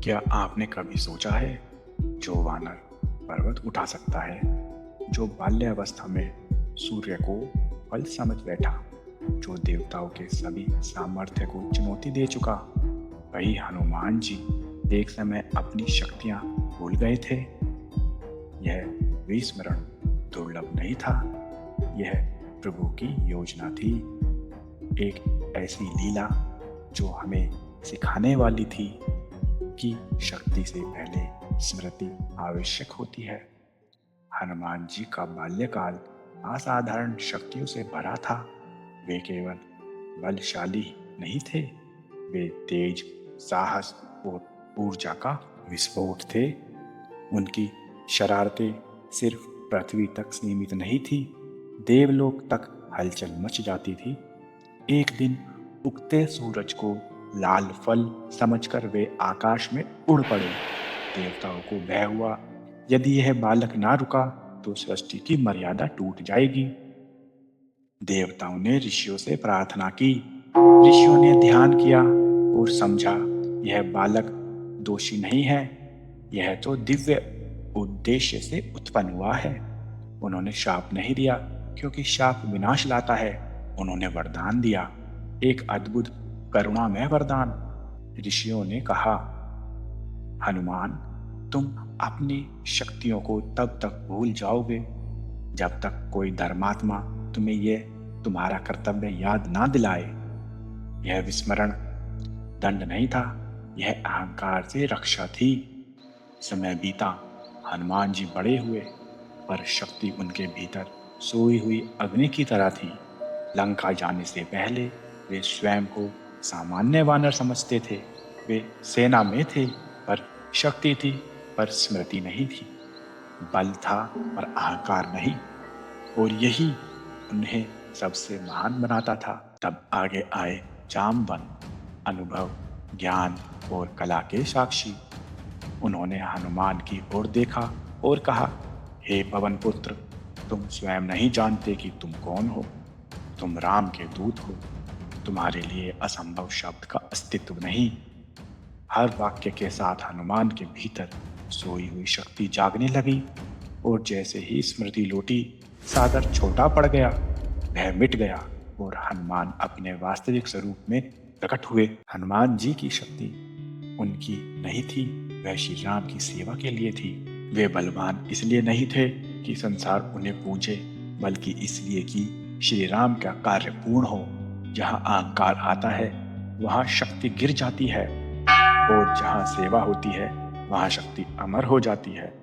क्या आपने कभी सोचा है, जो वानर पर्वत उठा सकता है, जो बाल्यावस्था में सूर्य को फल समझ बैठा, जो देवताओं के सभी सामर्थ्य को चुनौती दे चुका, वही हनुमान जी एक समय अपनी शक्तियां भूल गए थे। यह विस्मरण दुर्लभ नहीं था, यह प्रभु की योजना थी। एक ऐसी लीला जो हमें सिखाने वाली थी कि शक्ति से पहले स्मृति आवश्यक होती है। हनुमान जी का बाल्यकाल असाधारण शक्तियों से भरा था। वे केवल बलशाली नहीं थे, वे तेज, साहस और ऊर्जा का विस्फोट थे। उनकी शरारतें सिर्फ पृथ्वी तक सीमित नहीं थी, देवलोक तक हलचल मच जाती थी। एक दिन उगते सूरज को लाल फल समझकर वे आकाश में उड़ पड़े। देवताओं को भय हुआ, यदि यह बालक ना रुका तो सृष्टि की मर्यादा टूट जाएगी। देवताओं ने ऋषियों से प्रार्थना की। ऋषियों ने ध्यान किया और समझा, यह बालक दोषी नहीं है, यह तो दिव्य उद्देश्य से उत्पन्न हुआ है। उन्होंने शाप नहीं दिया, क्योंकि शाप विनाश लाता है। उन्होंने वरदान दिया, एक अद्भुत करुणामय वरदान। ऋषियों ने कहा, हनुमान, तुम अपनी शक्तियों को तब तक भूल जाओगे जब तक कोई धर्मात्मा तुम्हें यह तुम्हारा कर्तव्य याद ना दिलाए। यह विस्मरण दंड नहीं था, यह अहंकार से रक्षा थी। समय बीता, हनुमान जी बड़े हुए, पर शक्ति उनके भीतर सोई हुई अग्नि की तरह थी। लंका जाने से पहले वे स्वयं को सामान्य वानर समझते थे। वे सेना में थे, पर शक्ति थी, पर स्मृति नहीं थी। बल था, पर अहंकार नहीं। और यही उन्हें सबसे महान बनाता था। तब आगे आए जामवंत, अनुभव, ज्ञान और कला के साक्षी। उन्होंने हनुमान की ओर देखा और कहा, हे पवन पुत्र, तुम स्वयं नहीं जानते कि तुम कौन हो। तुम राम के दूत हो। तुम्हारे लिए असंभव शब्द का अस्तित्व नहीं। हर वाक्य के साथ हनुमान के भीतर सोई हुई शक्ति जागने लगी, और जैसे ही स्मृति लौटी, सागर छोटा पड़ गया, भय मिट गया, और हनुमान अपने वास्तविक स्वरूप में प्रकट हुए। हनुमान जी की शक्ति उनकी नहीं थी, वह श्री राम की सेवा के लिए थी। वे बलवान इसलिए नहीं थे कि संसार उन्हें पूजे, बल्कि इसलिए कि श्री राम का कार्य पूर्ण हो। जहाँ अहंकार आता है, वहाँ शक्ति गिर जाती है, और जहाँ सेवा होती है, वहाँ शक्ति अमर हो जाती है।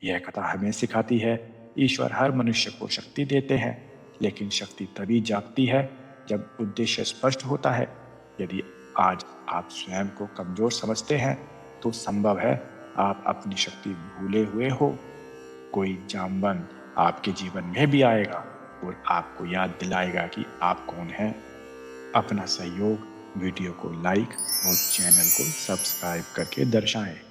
यह कथा हमें सिखाती है, ईश्वर हर मनुष्य को शक्ति देते हैं, लेकिन शक्ति तभी जागती है जब उद्देश्य स्पष्ट होता है। यदि आज आप स्वयं को कमजोर समझते हैं, तो संभव है आप अपनी शक्ति भूले हुए हो। कोई जामवन आपके जीवन में भी आएगा और आपको याद दिलाएगा कि आप कौन हैं। अपना सहयोग, वीडियो को लाइक और चैनल को सब्सक्राइब करके दर्शाएं।